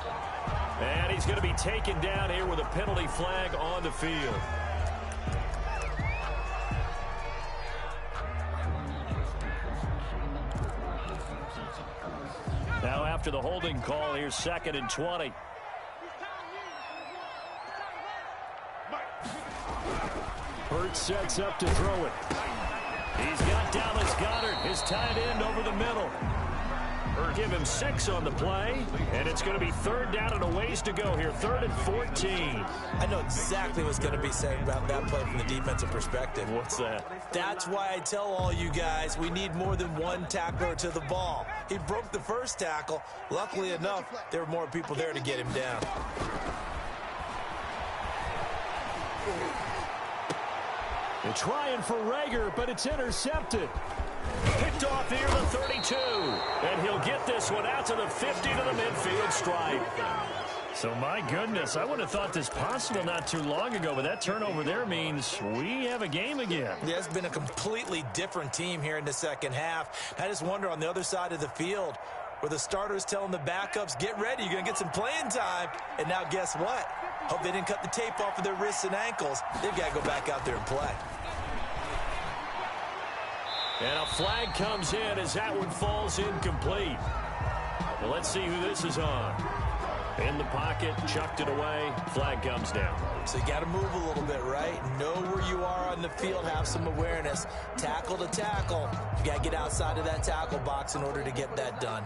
And he's going to be taken down here with a penalty flag on the field. Now after the holding call, here's 2nd and 20. Hurts sets up to throw it. He's got Dallas Goedert, his tight end, over the middle. Give him 6 on the play, and it's going to be 3rd down and a ways to go here, 3rd and 14. I know exactly what's going to be said about that play from the defensive perspective. What's that? That's why I tell all you guys we need more than one tackler to the ball. He broke the first tackle. Luckily enough, there were more people there to get him down. They're trying for Rager, but it's intercepted. Picked off near the 32. And he'll get this one out to the 50 to the midfield stripe. So, my goodness, I would have thought this possible not too long ago, but that turnover there means we have a game again. Yeah, it's been a completely different team here in the second half. I just wonder on the other side of the field where the starters telling the backups, get ready, you're going to get some playing time. And now guess what? Hope they didn't cut the tape off of their wrists and ankles. They've got to go back out there and play. And a flag comes in as that one falls incomplete. Well, let's see who this is on. In the pocket, chucked it away, flag comes down. So you got to move a little bit, right? Know where you are on the field, have some awareness. Tackle to tackle. You got to get outside of that tackle box in order to get that done.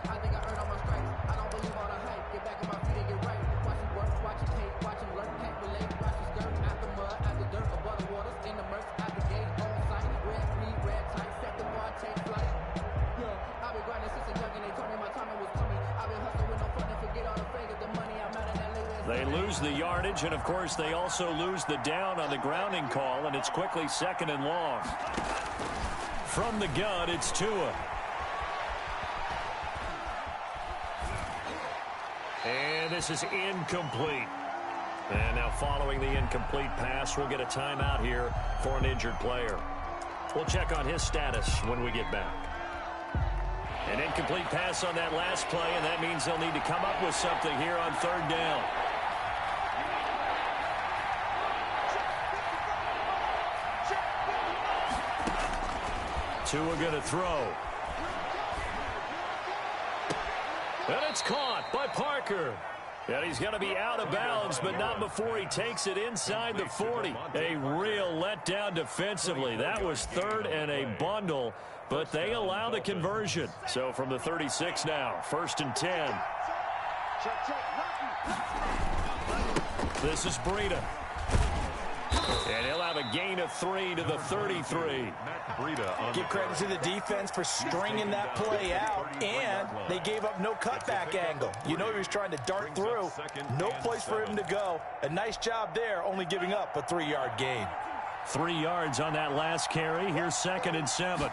They lose the yardage, and, of course, they also lose the down on the grounding call, and it's quickly 2nd and long. From the gun, it's Tua. And this is incomplete. And now following the incomplete pass, we'll get a timeout here for an injured player. We'll check on his status when we get back. An incomplete pass on that last play, and that means they'll need to come up with something here on 3rd down. Tua going to throw. And it's caught by Parker. And he's going to be out of bounds, but not before he takes it inside the 40. A real letdown defensively. That was 3rd and a bundle, but they allow the conversion. So from the 36 now, 1st and 10. This is Breida. And he'll have a gain of 3 to the 33. Give credit to the defense for stringing that play out, and they gave up no cutback angle. You know he was trying to dart through. No place for him to go. A nice job there, only giving up a 3-yard gain. 3 yards on that last carry. Here's 2nd and 7.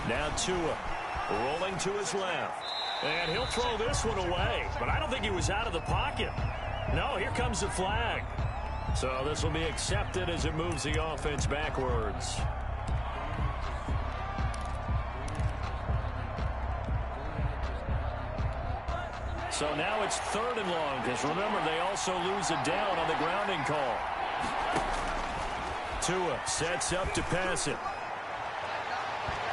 Now Tua rolling to his left. And he'll throw this one away. But I don't think he was out of the pocket. No, here comes the flag. So this will be accepted as it moves the offense backwards. So now it's 3rd and long, because remember, they also lose a down on the grounding call. Tua sets up to pass it.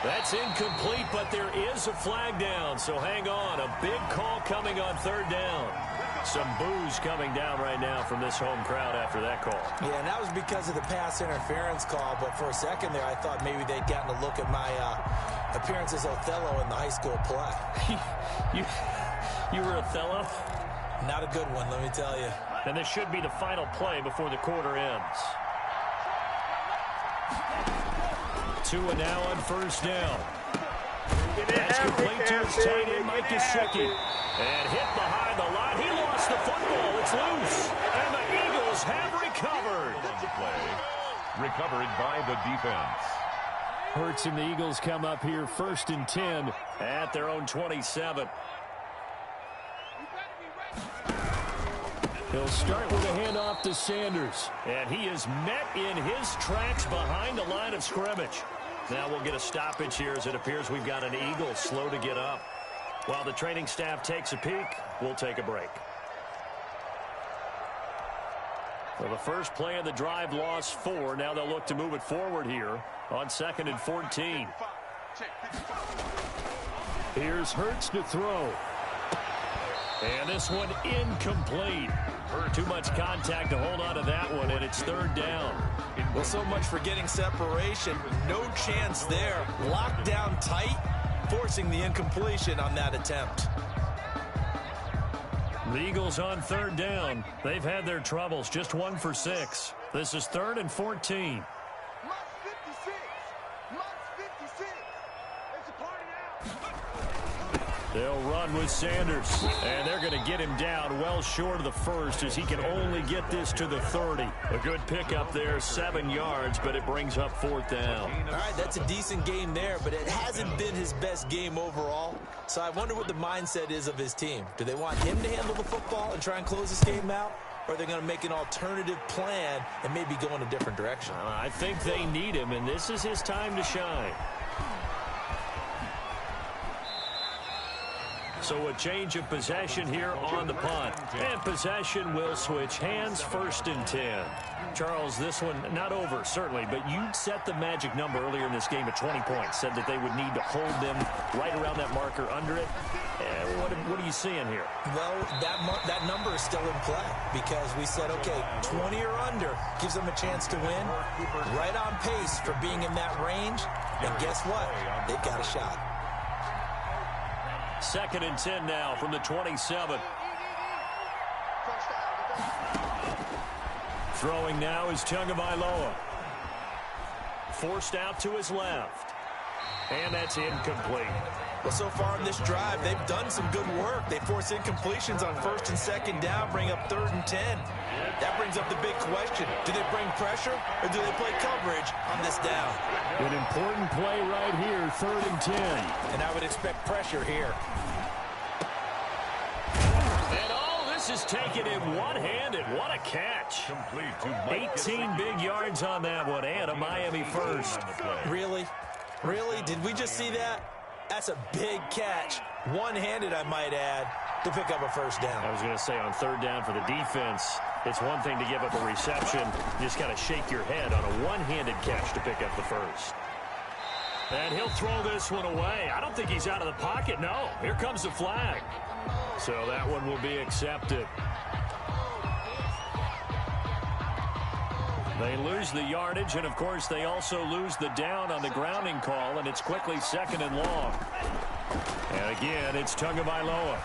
That's incomplete, but there is a flag down, so hang on. A big call coming on 3rd down. Some boos coming down right now from this home crowd after that call. Yeah, and that was because of the pass interference call, but for a second there I thought maybe they'd gotten a look at my appearance as Othello in the high school play. You were Othello? Not a good one, let me tell you. And this should be the final play before the quarter ends. Tua now on 1st down. That's complete to his tight end, Mike Gesicki. And hit behind the line. He lost the football. It's loose. And the Eagles have recovered. Recovered by the defense. Hurts and the Eagles come up here 1st and 10 at their own 27. He'll start with a handoff to Sanders. And he is met in his tracks behind the line of scrimmage. Now we'll get a stoppage here as it appears we've got an Eagle slow to get up. While the training staff takes a peek, we'll take a break. So the first play of the drive lost 4. Now they'll look to move it forward here on 2nd and 14. Here's Hurts to throw. And this one incomplete. Too much contact to hold on to that one, and it's 3rd down. Well, so much for getting separation. No chance there. Locked down tight, forcing the incompletion on that attempt. The Eagles on 3rd down. They've had their troubles, just 1 for 6. This is 3rd and 14. They'll run with Sanders, and they're going to get him down well short of the first as he can only get this to the 30. A good pickup there, 7 yards, but it brings up 4th down. All right, that's a decent game there, but it hasn't been his best game overall. So I wonder what the mindset is of his team. Do they want him to handle the football and try and close this game out? Or are they going to make an alternative plan and maybe go in a different direction? I think they need him, and this is his time to shine. So a change of possession here on the punt. And possession will switch hands, 1st and 10. Charles, this one not over, certainly, but you set the magic number earlier in this game at 20 points. Said that they would need to hold them right around that marker under it. What are you seeing here? Well, that number is still in play because we said, okay, 20 or under gives them a chance to win. Right on pace for being in that range. And guess what? They've got a shot. 2nd and 10 now from the 27. Throwing now is Tagovailoa. Forced out to his left. And that's incomplete. Well, so far in this drive, they've done some good work. They force incompletions on 1st and 2nd down, bring up 3rd and 10. That brings up the big question. Do they bring pressure or do they play coverage on this down? An important play right here, 3rd and 10. And I would expect pressure here. And all this is taken in one-handed. What a catch. 18 big yards on that one, and a Miami first. Really? Really? Did we just see that? That's a big catch. One-handed, I might add, to pick up a 1st down. I was going to say on 3rd down for the defense, it's one thing to give up a reception. You just got to shake your head on a one-handed catch to pick up the 1st. And he'll throw this one away. I don't think he's out of the pocket. No, here comes the flag. So that one will be accepted. They lose the yardage, and, of course, they also lose the down on the grounding call, and it's quickly 2nd and long. And, again, it's Tagovailoa.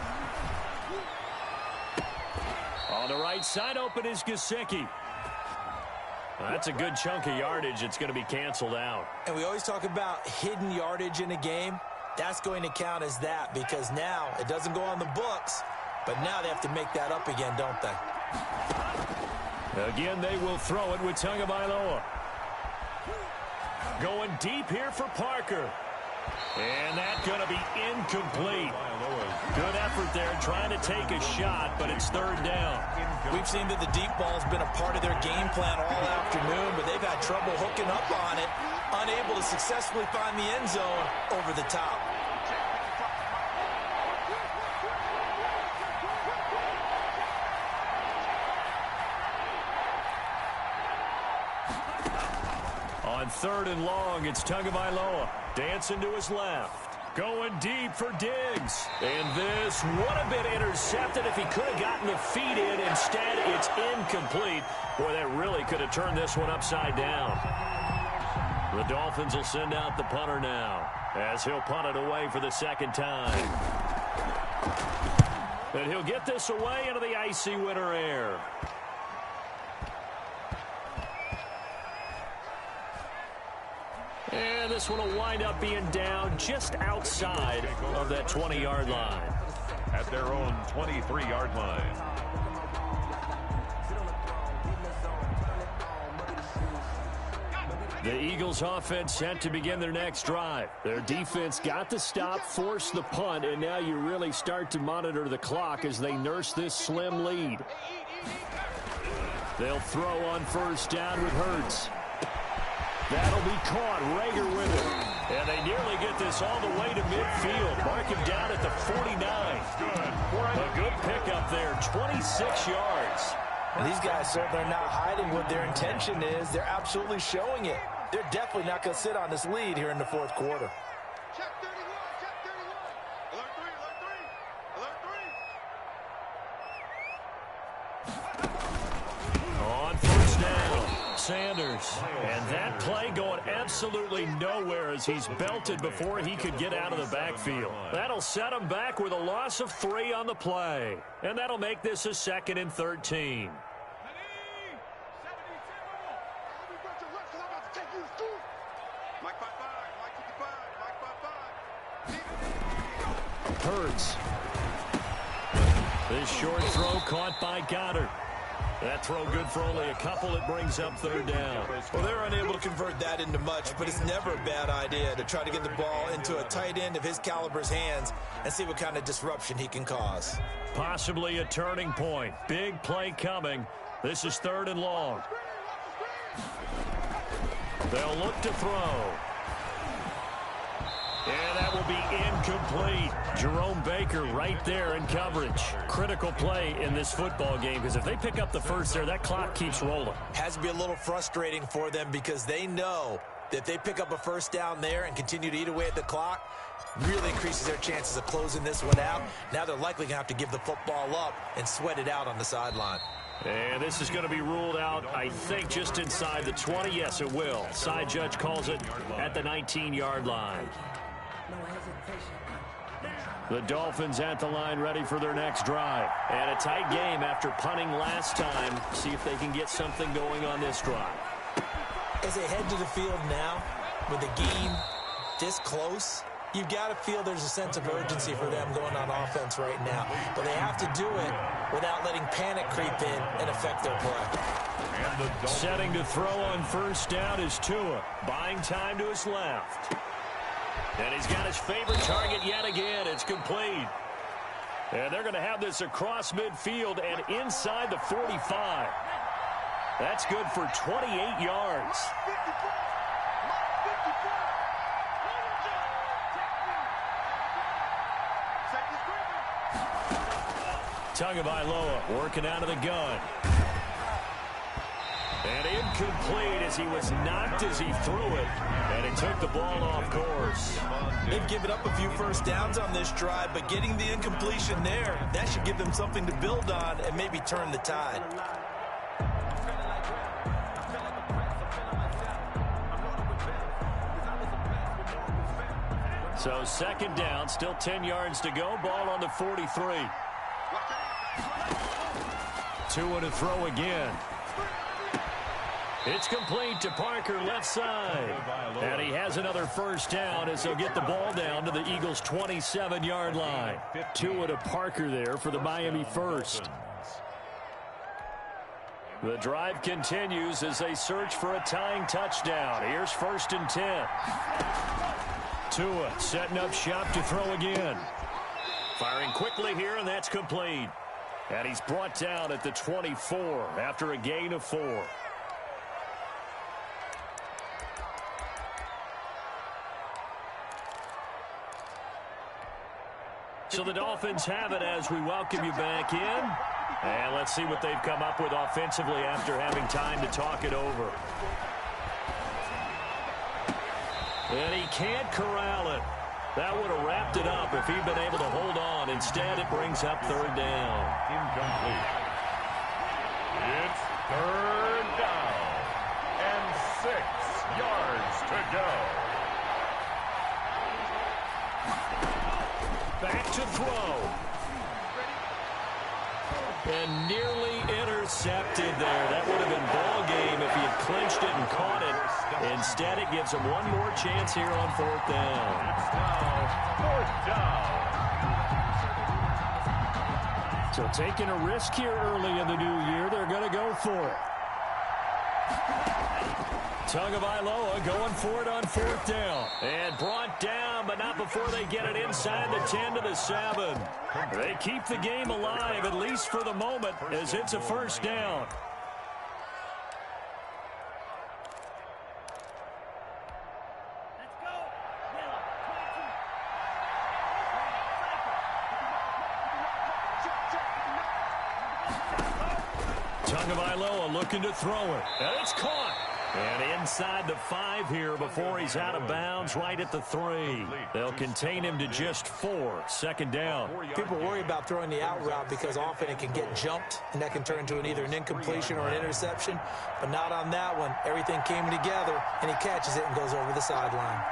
On the right side, open is Gesicki. That's a good chunk of yardage. It's going to be canceled out. And we always talk about hidden yardage in a game. That's going to count as that because now it doesn't go on the books, but now they have to make that up again, don't they? Again, they will throw it with Tagovailoa. Going deep here for Parker. And that's going to be incomplete. Good effort there trying to take a shot, but it's 3rd down. We've seen that the deep ball's been a part of their game plan all afternoon, but they've had trouble hooking up on it, unable to successfully find the end zone over the top. On 3rd and long, it's Tagovailoa dancing to his left. Going deep for Diggs. And this would have been intercepted if he could have gotten the feet in. Instead, it's incomplete. Boy, that really could have turned this one upside down. The Dolphins will send out the punter now as he'll punt it away for the 2nd time. And he'll get this away into the icy winter air. And this one will wind up being down just outside of that 20-yard line. At their own 23-yard line. The Eagles offense set to begin their next drive. Their defense got the stop, forced the punt, and now you really start to monitor the clock as they nurse this slim lead. They'll throw on 1st down with Hurts. That'll be caught. Rager with it. And they nearly get this all the way to midfield. Mark him down at the 49. A good pickup there, 26 yards. And these guys certainly are not hiding what their intention is. They're absolutely showing it. They're definitely not going to sit on this lead here in the 4th quarter. Check 31, check 31. Alert 3, alert 3. On 1st down, Sanders. And that play going absolutely nowhere as he's belted before he could get out of the backfield. That'll set him back with a loss of 3 on the play. And that'll make this a 2nd and 13. Mike 5-5, Mike 55, Mike 5-5. Hurts. This short throw caught by Goddard. That throw good for only a couple. It brings up third down. Well, they're unable to convert that into much, but it's never a bad idea to try to get the ball into a tight end of his caliber's hands and see what kind of disruption he can cause. Possibly a turning point. Big play coming. This is third and long. They'll look to throw. And that will be incomplete. Jerome Baker right there in coverage. Critical play in this football game, because if they pick up the first there, that clock keeps rolling. Has to be a little frustrating for them because they know that if they pick up a first down there and continue to eat away at the clock, really increases their chances of closing this one out. Now they're likely going to have to give the football up and sweat it out on the sideline. And this is going to be ruled out, I think, just inside the 20. Yes, it will. Side judge calls it at the 19-yard line. The Dolphins at the line, ready for their next drive. And a tight game after punting last time. See if they can get something going on this drive. As they head to the field now, with the game this close, you've got to feel there's a sense of urgency for them going on offense right now. But they have to do it without letting panic creep in and affect their play. Setting to throw on first down is Tua. Buying time to his left. And he's got his favorite target yet again. It's complete. And they're going to have this across midfield and inside the 45. That's good for 28 yards. Tagovailoa working out of the gun. And incomplete as he was knocked as he threw it. And he took the ball off course. They've given up a few first downs on this drive, but getting the incompletion there, that should give them something to build on and maybe turn the tide. So second down, still 10 yards to go. Ball on the 43. Tua to throw again. It's complete to Parker, left side. And he has another first down as he'll get the ball down to the Eagles' 27-yard line. Tua to Parker there for the Miami first. The drive continues as they search for a tying touchdown. Here's first and 10. Tua setting up shop to throw again. Firing quickly here, and that's complete. And he's brought down at the 24 after a gain of 4. So the Dolphins have it as we welcome you back in. And let's see what they've come up with offensively after having time to talk it over. And he can't corral it. That would have wrapped it up if he'd been able to hold on. Instead, it brings up third down. Incomplete. It's third down. And 6 yards to go. Back to throw. And nearly intercepted there. That would have been ball game if he had clinched it and caught it. Instead, it gives him one more chance here on fourth down. It's now fourth down. So taking a risk here early in the new year, they're going to go for it. Tagovailoa going for it on fourth down. And brought down, but not before they get it inside the 10 to the 7. They keep the game alive, at least for the moment, as it's a first down. Tagovailoa looking to throw it. And it's caught. And inside the 5 here before he's out of bounds, right at the 3. They'll contain him to just 4. Second down. People worry about throwing the out route because often it can get jumped, and that can turn into either an incompletion or an interception. But not on that one. Everything came together, and he catches it and goes over the sideline.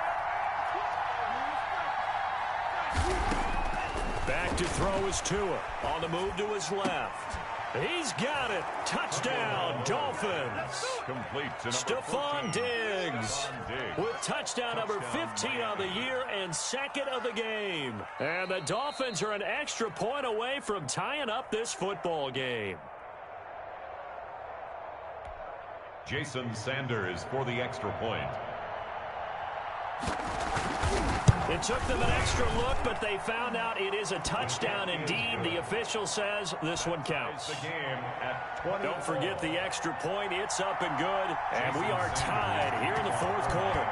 Back to throw is Tua. On the move to his left. He's got it. Touchdown, Dolphins. Complete to number Stephon 14, Diggs with touchdown number 15 of the year and second of the game. And the Dolphins are an extra point away from tying up this football game. Jason Sanders for the extra point. It took them an extra look, but they found out it is a touchdown indeed. The official says this one counts. The game at 20. Don't forget the extra point. It's up and good. And we are tied here in the fourth quarter.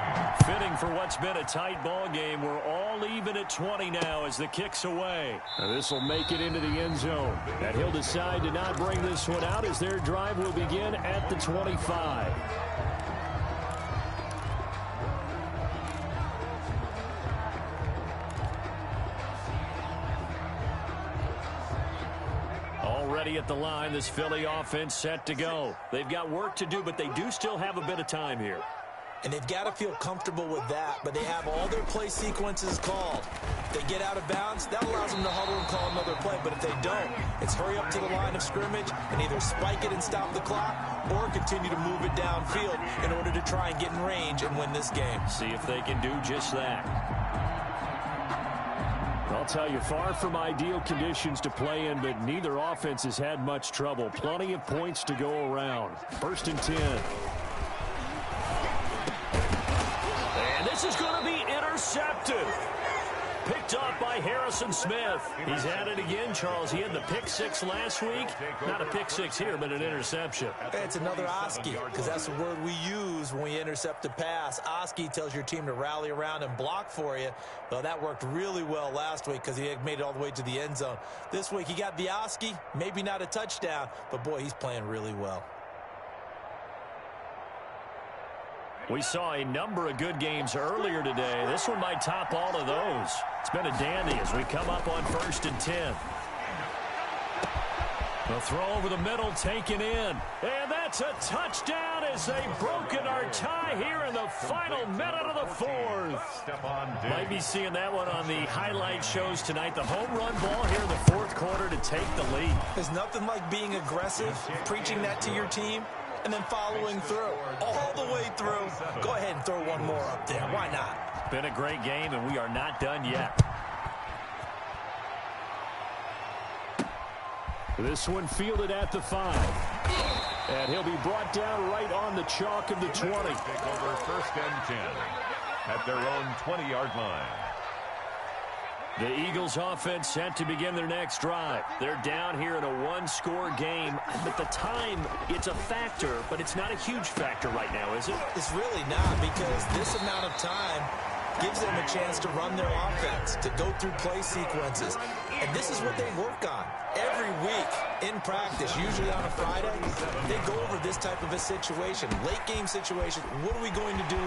Fitting for what's been a tight ball game. We're all even at 20 now as the kick's away. This will make it into the end zone. And he'll decide to not bring this one out as their drive will begin at the 25. Already at the line, this Philly offense set to go. They've got work to do, but they do still have a bit of time here. And they've got to feel comfortable with that, but they have all their play sequences called. If they get out of bounds, that allows them to huddle and call another play. But if they don't, it's hurry up to the line of scrimmage and either spike it and stop the clock or continue to move it downfield in order to try and get in range and win this game. See if they can do just that. I'll tell you, far from ideal conditions to play in, but neither offense has had much trouble. Plenty of points to go around. 1st and 10. And this is going to be intercepted. Picked up by Harrison Smith. He's at it again, Charles. He had the pick six last week. Not a pick six here, but an interception. It's another Oski, because that's the word we use when we intercept a pass. Oski tells your team to rally around and block for you. Well, that worked really well last week because he had made it all the way to the end zone. This week he got the Oski, maybe not a touchdown, but boy, he's playing really well. We saw a number of good games earlier today. This one might top all of those. It's been a dandy as we come up on 1st and 10. The throw over the middle taken in. And that's a touchdown as they've broken our tie here in the final minute of the fourth. Might be seeing that one on the highlight shows tonight. The home run ball here in the fourth quarter to take the lead. There's nothing like being aggressive, preaching that to your team, and then following through, all the way through. Go ahead and throw one more up there. Why not? Been a great game, and we are not done yet. This one fielded at the 5. And he'll be brought down right on the chalk of the 20. Take over 1st and 10 at their own 20-yard line. The Eagles offense set to begin their next drive. They're down here in a one-score game. But the time, it's a factor, but it's not a huge factor right now, is it? It's really not, because this amount of time gives them a chance to run their offense, to go through play sequences. And this is what they work on every week in practice, usually on a Friday. They go over this type of a situation, late game situation. What are we going to do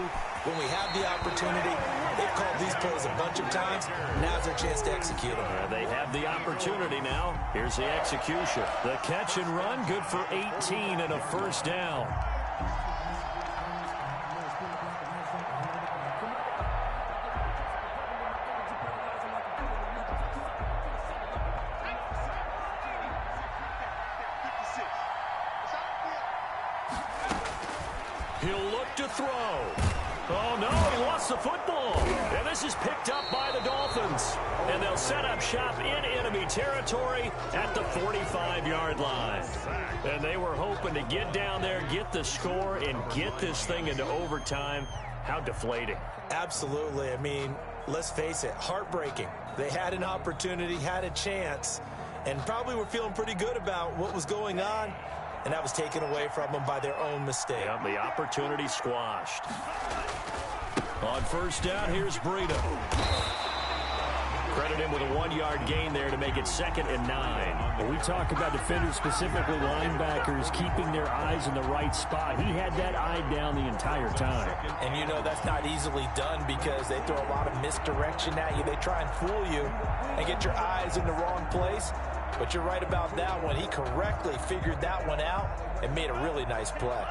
when we have the opportunity? They've called these plays a bunch of times. Now's their chance to execute them. They have the opportunity now. Here's the execution. The catch and run, good for 18 and a 1st down. He'll look to throw. Oh, no, he lost the football. And this is picked up by the Dolphins. And they'll set up shop in enemy territory at the 45-yard line. And they were hoping to get down there, get the score, and get this thing into overtime. How deflating. Absolutely. I mean, let's face it, heartbreaking. They had an opportunity, had a chance, and probably were feeling pretty good about what was going on. And that was taken away from them by their own mistake. Yep, the opportunity squashed. On 1st down, here's Breida. Credit him with a 1-yard gain there to make it 2nd and 9. When we talk about defenders, specifically linebackers, keeping their eyes in the right spot, he had that eye down the entire time. And you know that's not easily done because they throw a lot of misdirection at you. They try and fool you and get your eyes in the wrong place. But you're right about that one. He correctly figured that one out and made a really nice play.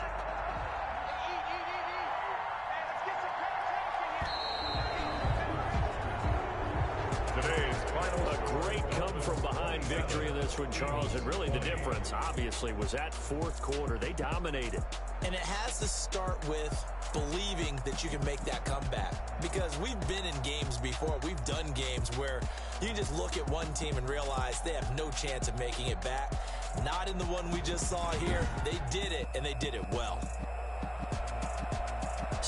today's final A great come-from-behind victory in this one, Charles, and really the difference, obviously, was that fourth quarter. They dominated. And it has to start with believing that you can make that comeback. Because we've been in games before. We've done games where you can just look at one team and realize they have no chance of making it back. Not in the one we just saw here. They did it, and they did it well.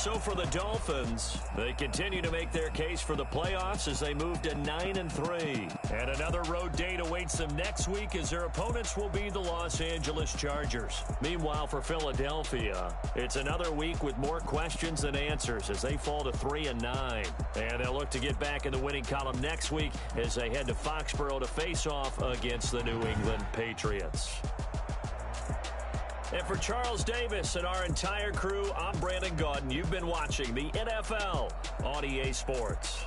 So for the Dolphins, they continue to make their case for the playoffs as they move to 9-3. And another road date awaits them next week as their opponents will be the Los Angeles Chargers. Meanwhile, for Philadelphia, it's another week with more questions than answers as they fall to 3-9. And they'll look to get back in the winning column next week as they head to Foxborough to face off against the New England Patriots. And for Charles Davis and our entire crew, I'm Brandon Gaudin. You've been watching the NFL on EA Sports.